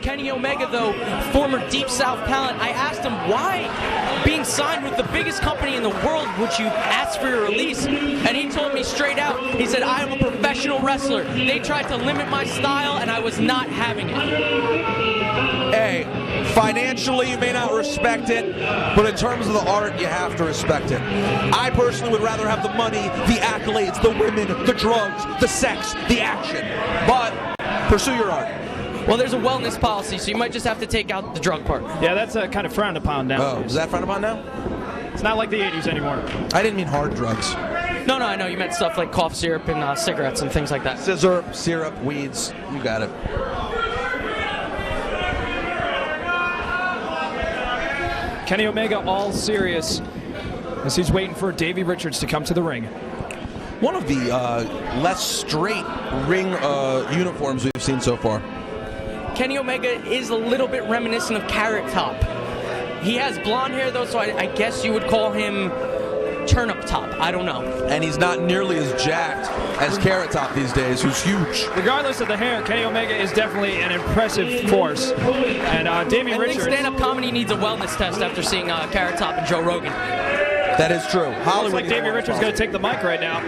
Kenny Omega, though, former Deep South talent, I asked him why, being signed with the biggest company in the world, would you ask for your release? And he told me straight out, he said, I am a professional wrestler. They tried to limit my style, and I was not having it. Hey, financially you may not respect it, but in terms of the art, you have to respect it. I personally would rather have the money, the accolades, the women, the drugs, the sex, the action. But pursue your art. Well, there's a wellness policy, so you might just have to take out the drug part. Yeah, that's kind of frowned upon now. Oh, is that frowned upon now? It's not like the 80s anymore. I didn't mean hard drugs. No, I know. You meant stuff like cough syrup and cigarettes and things like that. Scissor, syrup, weeds, you got it. Kenny Omega all serious as he's waiting for Davey Richards to come to the ring. One of the less straight ring uniforms we've seen so far. Kenny Omega is a little bit reminiscent of Carrot Top. He has blonde hair, though, so I guess you would call him Turnip Top. I don't know. And he's not nearly as jacked as Carrot Top these days, who's huge. Regardless of the hair, Kenny Omega is definitely an impressive force. And Davey Richards... I think stand-up comedy needs a wellness test after seeing Carrot Top and Joe Rogan. That is true. Looks like Davey Richards is going to take the mic right now.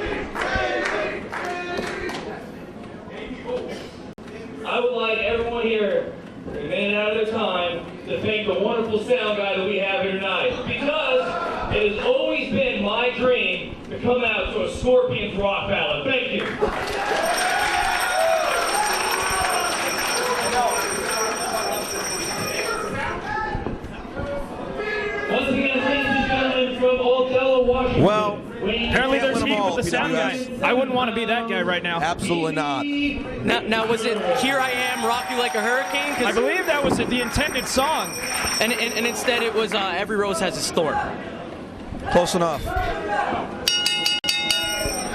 I would like everyone here, a minute out of their time, to thank the wonderful sound guy that we have here tonight. Because it has always been my dream to come out to a Scorpions rock ballad. Thank you. Once again, ladies and gentlemen, from Othello, Washington. Well, apparently there's heat with the sound guy. I wouldn't want to be that guy right now. Absolutely not. Now was it Here I Am, Rock You Like a Hurricane? I believe that was the intended song. And instead it was Every Rose Has its Thorn. Close enough.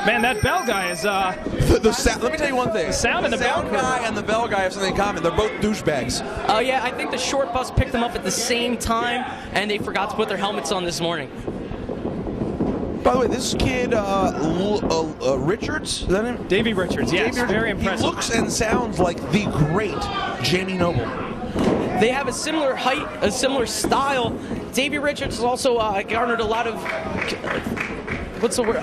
Man, that bell guy is... Let me tell you one thing. The sound and the bell guy and the bell guy have something in common. They're both douchebags. Oh, yeah, I think the short bus picked them up at the same time, and they forgot to put their helmets on this morning. By the way, this kid, Richards, is that him? Davey Richards, yes, very impressive. He looks and sounds like the great Jamie Noble. They have a similar height, a similar style. Davey Richards has also garnered a lot of... what's the word?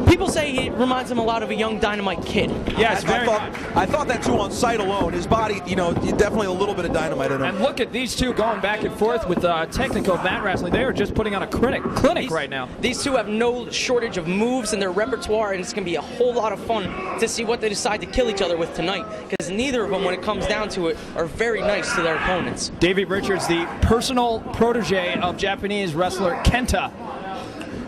People say he reminds them a lot of a young Dynamite Kid. Yes, I thought that too on sight alone. His body, definitely a little bit of Dynamite in him. And look at these two going back and forth with technical mat wrestling. They are just putting on a clinic right now. These two have no shortage of moves in their repertoire, and it's going to be a whole lot of fun to see what they decide to kill each other with tonight, because neither of them, when it comes down to it, are very nice to their opponents. Davey Richards, the personal protege of Japanese wrestler Kenta.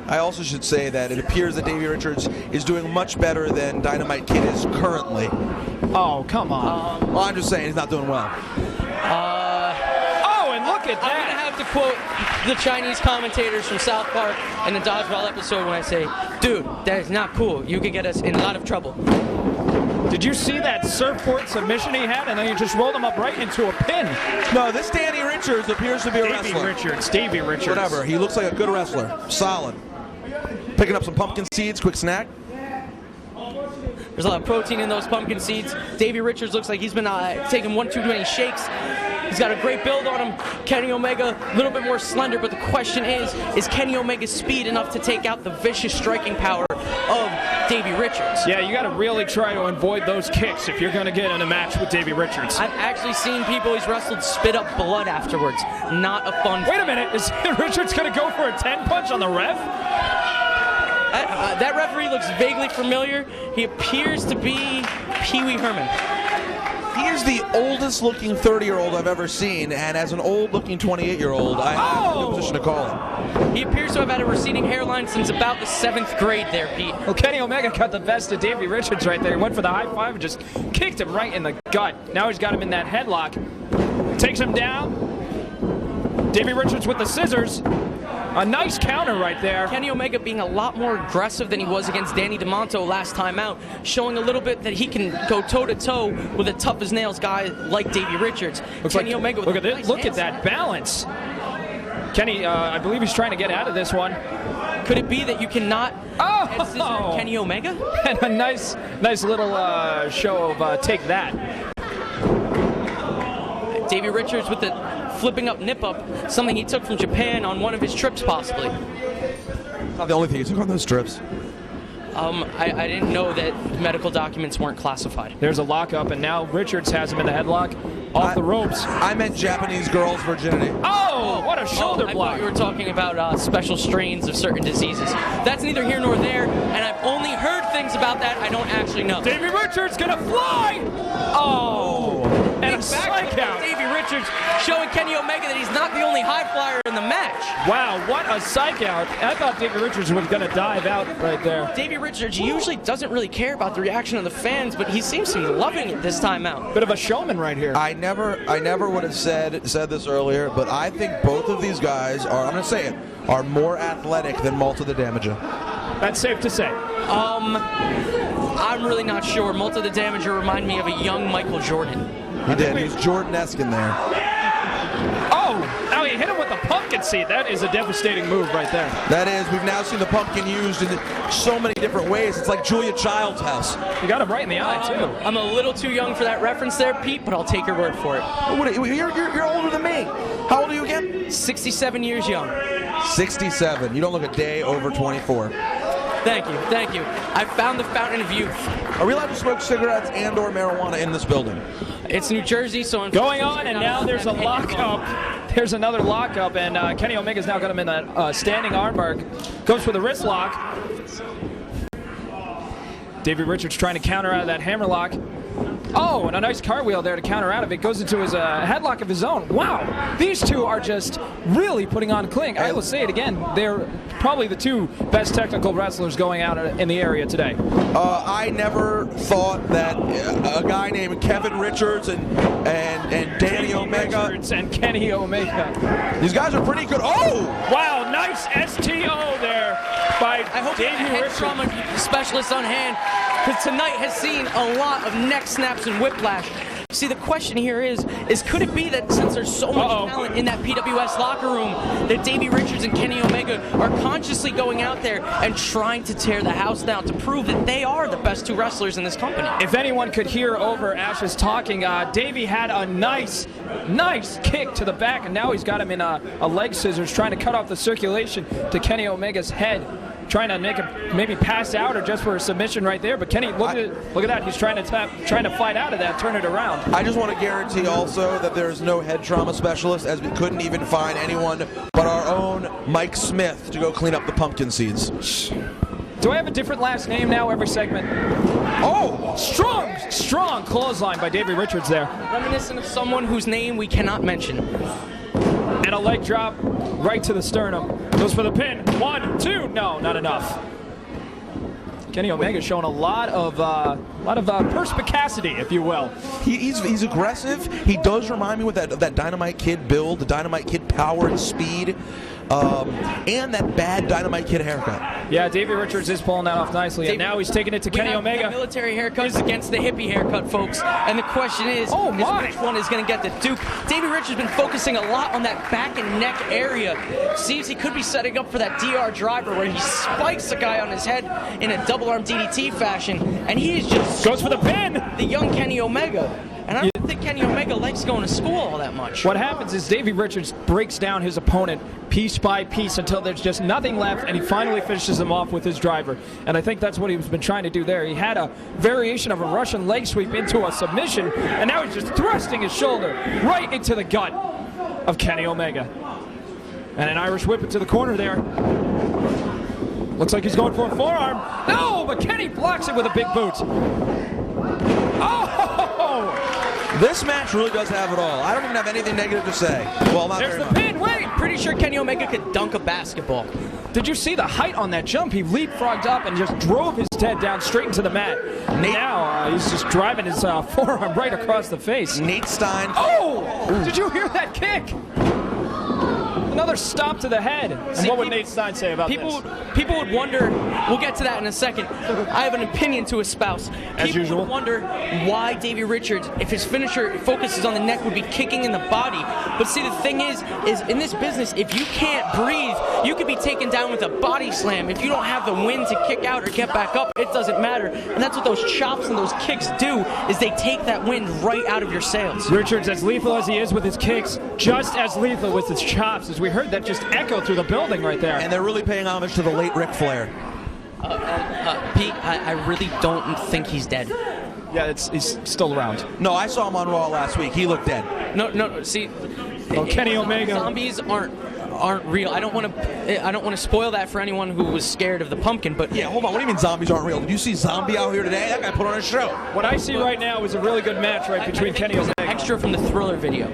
I also should say that it appears that Davey Richards is doing much better than Dynamite Kid is currently. Oh, come on. Well, I'm just saying he's not doing well. Oh, and look at that. I'm going to have to quote the Chinese commentators from South Park in the Dodgeball episode when I say, dude, that is not cool. You could get us in a lot of trouble. Did you see that surfboard submission he had, and then you just rolled him up right into a pin? No, this Danny Richards appears to be a wrestler. Davey Richards. Whatever, he looks like a good wrestler. Solid. Picking up some pumpkin seeds, quick snack. There's a lot of protein in those pumpkin seeds. Davey Richards looks like he's been taking one too many shakes. He's got a great build on him. Kenny Omega, a little bit more slender, but the question is Kenny Omega's speed enough to take out the vicious striking power of Davey Richards? Yeah, you got to really try to avoid those kicks if you're going to get in a match with Davey Richards. I've actually seen people he's wrestled spit up blood afterwards. Not a fun... Wait a minute, is Richards going to go for a 10-punch on the ref? That referee looks vaguely familiar. He appears to be Pee Wee Herman. He is the oldest looking 30-year-old I've ever seen, and as an old looking 28-year-old, I have no position to call him. He appears to have had a receding hairline since about the 7th grade there, Pete. Well, Kenny Omega got the best of Davey Richards right there. He went for the high five and just kicked him right in the gut. Now he's got him in that headlock. Takes him down. Davey Richards with the scissors. A nice counter right there. Kenny Omega being a lot more aggressive than he was against Danny DeMonto last time out, showing a little bit that he can go toe-to-toe with a tough-as-nails guy like Davey Richards. Kenny Omega with look at that balance. Kenny, I believe he's trying to get out of this one. Could it be that you cannot scissor Kenny Omega? And a nice little show of take that. Davey Richards with the flipping up nip up, something he took from Japan on one of his trips possibly. Not the only thing he took on those trips. I didn't know that medical documents weren't classified. There's a lockup, and now Richards has him in the headlock. Off the ropes. I meant Japanese girls' virginity. Oh, what a shoulder I block. thought you were talking about special strains of certain diseases. That's neither here nor there, and I've only heard things about that. I don't actually know. Davey Richards gonna fly! Oh! And a strike out. Davey Richards showing Kenny Omega that he's not the only high flyer in the match. Wow, what a psych out. I thought Davey Richards was gonna dive out right there. Davey Richards usually doesn't really care about the reaction of the fans, but he seems to be loving it this time out. Bit of a showman right here. I never would have said this earlier, but I think both of these guys are, I'm going to say it, are more athletic than Malta the Damager. That's safe to say. I'm really not sure. Malta the Damager reminded me of a young Michael Jordan. He did. He was Jordan-esque in there. Oh, now he hit him with the pumpkin seed. That is a devastating move right there. That is, we've now seen the pumpkin used in so many different ways. It's like Julia Child's house. You got him right in the eye, too. I'm a little too young for that reference there, Pete, but I'll take your word for it. You're older than me. How old are you again? 67 years young. 67. You don't look a day over 24. Thank you, thank you. I found the fountain of youth. Are we allowed to smoke cigarettes and or marijuana in this building? It's New Jersey, so I'm going on, and now there's a lockup. There's another lockup, and Kenny Omega's now got him in that standing armbar. Goes for the wrist lock. Davey Richards trying to counter out of that hammerlock. Oh, and a nice cartwheel there to counter out of it. Goes into his headlock of his own. Wow, these two are just really putting on clink. I will say it again. They're probably the two best technical wrestlers going out in the area today. I never thought that a guy named Kevin Richards and Danny Omega. Richards and Kenny Omega. These guys are pretty good. Oh! Wow, nice STO there by I hope you have a head trauma specialist on hand, because tonight has seen a lot of neck snaps and whiplash. See, the question here is could it be that since there's so much talent in that PWS locker room, that Davey Richards and Kenny Omega are consciously going out there and trying to tear the house down to prove that they are the best two wrestlers in this company? If anyone could hear over Ash's talking, Davey had a nice kick to the back, and now he's got him in a leg scissors, trying to cut off the circulation to Kenny Omega's head. Trying to make him maybe pass out or just for a submission right there, but Kenny, look at that. He's trying to fight out of that, turn it around. I just want to guarantee also that there's no head trauma specialist, as we couldn't even find anyone but our own Mike Smith to go clean up the pumpkin seeds. Do I have a different last name now every segment? Oh, strong clothesline by Davey Richards there. Reminiscent of someone whose name we cannot mention. And a leg drop right to the sternum. Goes for the pin. 1, 2. No, not enough. Kenny Omega showing a lot of perspicacity, if you will. He's aggressive. He does remind me with that Dynamite Kid build, the Dynamite Kid power and speed, and that bad Dynamite Kid haircut. Yeah, Davey Richards is pulling that off nicely, and now he's taking it to Kenny Omega. Military haircuts against the hippie haircut, folks. And the question is which one is going to get the Duke? Davey Richards has been focusing a lot on that back and neck area. Seems he could be setting up for that DR driver where he spikes the guy on his head in a double arm DDT fashion, and he is just goes for the pin. The young Kenny Omega. And I don't think Kenny Omega likes going to school all that much. What happens is Davey Richards breaks down his opponent piece by piece until there's just nothing left, and he finally finishes him off with his driver. And I think that's what he's been trying to do there. He had a variation of a Russian leg sweep into a submission, and now he's just thrusting his shoulder right into the gut of Kenny Omega. And an Irish whip into the corner there. Looks like he's going for a forearm. No, but Kenny blocks it with a big boot. Oh! This match really does have it all. I don't even have anything negative to say. Well, not There's very the much. pin. Wait! Pretty sure Kenny Omega could dunk a basketball. Did you see the height on that jump? He leapfrogged up and just drove his head down straight into the mat. Now he's just driving his forearm right across the face. Nate Stein. Oh! Did you hear that kick? Another stop to the head. And what would Nate Stein say about this? People would wonder, we'll get to that in a second. I have an opinion to espouse. As usual. People would wonder why Davey Richards, if his finisher focuses on the neck, would be kicking in the body. But see, the thing is in this business, if you can't breathe, you could be taken down with a body slam. If you don't have the wind to kick out or get back up, it doesn't matter. And that's what those chops and those kicks do, is they take that wind right out of your sails. Richards, as lethal as he is with his kicks, just as lethal with his chops, as we heard that just echo through the building right there. And they're really paying homage to the late Ric Flair. Pete, I really don't think he's dead. Yeah, he's still around. No, I saw him on Raw last week. He looked dead. No, see, Kenny Omega. Zombies aren't real. I don't want to spoil that for anyone who was scared of the pumpkin, but Yeah, hold on. What do you mean zombies aren't real? Did you see Zombie out here today? That guy put on a show. What I see right now is a really good match between I think Kenny it was Omega. an extra from the Thriller video.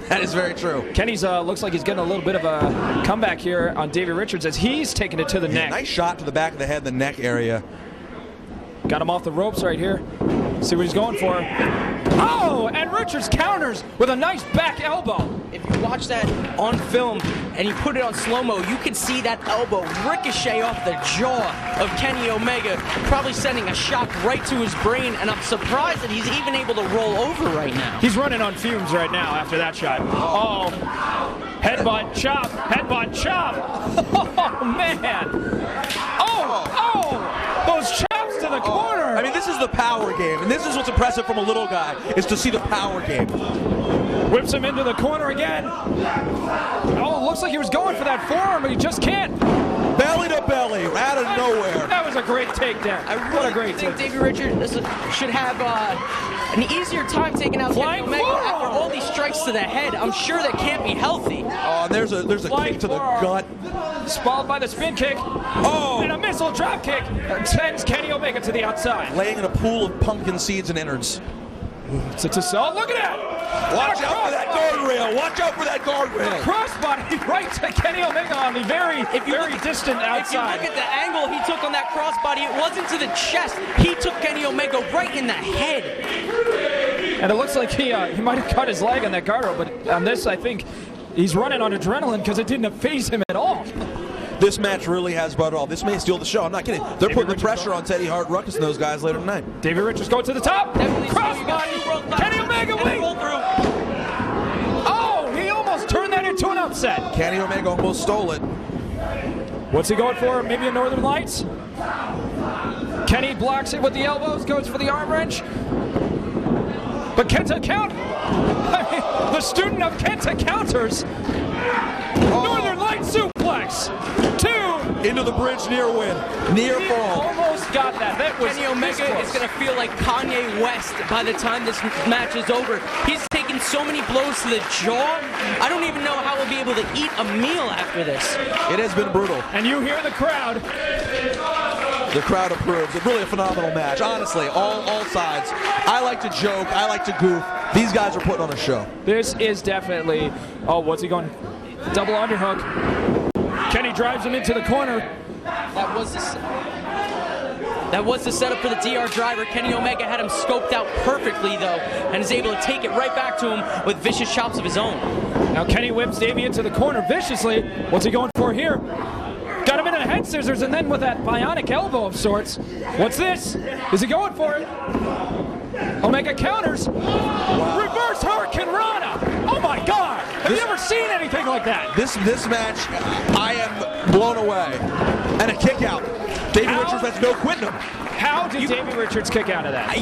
That is very true. Kenny's looks like he's getting a little bit of a comeback here on Davey Richards as he's taking it to the neck. Nice shot to the back of the head, the neck area. Got him off the ropes right here. See what he's going for. Oh, and Richards counters with a nice back elbow. If you watch that on film and you put it on slow-mo, you can see that elbow ricochet off the jaw of Kenny Omega, probably sending a shock right to his brain, and I'm surprised that he's even able to roll over right now. He's running on fumes right now after that shot. Oh, headbutt, chop, headbutt, chop. Oh, man. Oh, those chops to the corner. I mean, this is the power game, and this is what's impressive from a little guy, is to see the power game. Whips him into the corner again. Oh, it looks like he was going for that forearm, but he just can't. Belly to belly, out of nowhere. That was a great takedown. I really think Davey Richards should have an easier time taking out Kenny Omega after all these strikes to the head. I'm sure that can't be healthy. Oh, and there's a kick to the gut. Followed by the spin kick. Oh! And a missile drop kick sends Kenny Omega to the outside. Laying in a pool of pumpkin seeds and innards. Look at that! Watch out for that guardrail! Watch out for that guardrail! Crossbody right to Kenny Omega on the very distant outside. If you look at the angle he took on that crossbody, it wasn't to the chest. He took Kenny Omega right in the head. And it looks like he might have cut his leg on that guardrail, but on this, I think he's running on adrenaline because it didn't faze him at all. This match really has brought it all. This may steal the show. I'm not kidding. They're putting the pressure on Teddy Hart, Ruckus, and those guys later tonight. Davey Richards going to the top. Crossbody. Kenny Omega wins. Oh, he almost turned that into an upset. Kenny Omega almost stole it. What's he going for? Maybe a Northern Lights? Kenny blocks it with the elbows, goes for the arm wrench. But Kenta count. The student of Kenta counters. Northern Lights suplex. 2. Into the bridge, near win. Near fall. Almost got that. That was Kenny Omega is going to feel like Kanye West by the time this match is over. He's taken so many blows to the jaw. I don't even know how he'll be able to eat a meal after this. It has been brutal. And you hear the crowd. The crowd approves. It's really a phenomenal match. Honestly, all sides. I like to joke. I like to goof. These guys are putting on a show. This is definitely... Oh, what's he going? Double underhook. Kenny drives him into the corner. That was the setup for the DR driver. Kenny Omega had him scoped out perfectly, though, and is able to take it right back to him with vicious chops of his own. Now Kenny whips Davey into the corner viciously. What's he going for here? Got him in a head scissors, and then with that bionic elbow of sorts. What's this? Is he going for it? Omega counters. Wow. Reverse Hurricane Rana. Oh my God! Have you ever seen anything like that? This match, I am blown away. And a kick out. Davey Richards has no quitting him. How did Davey Richards kick out of that?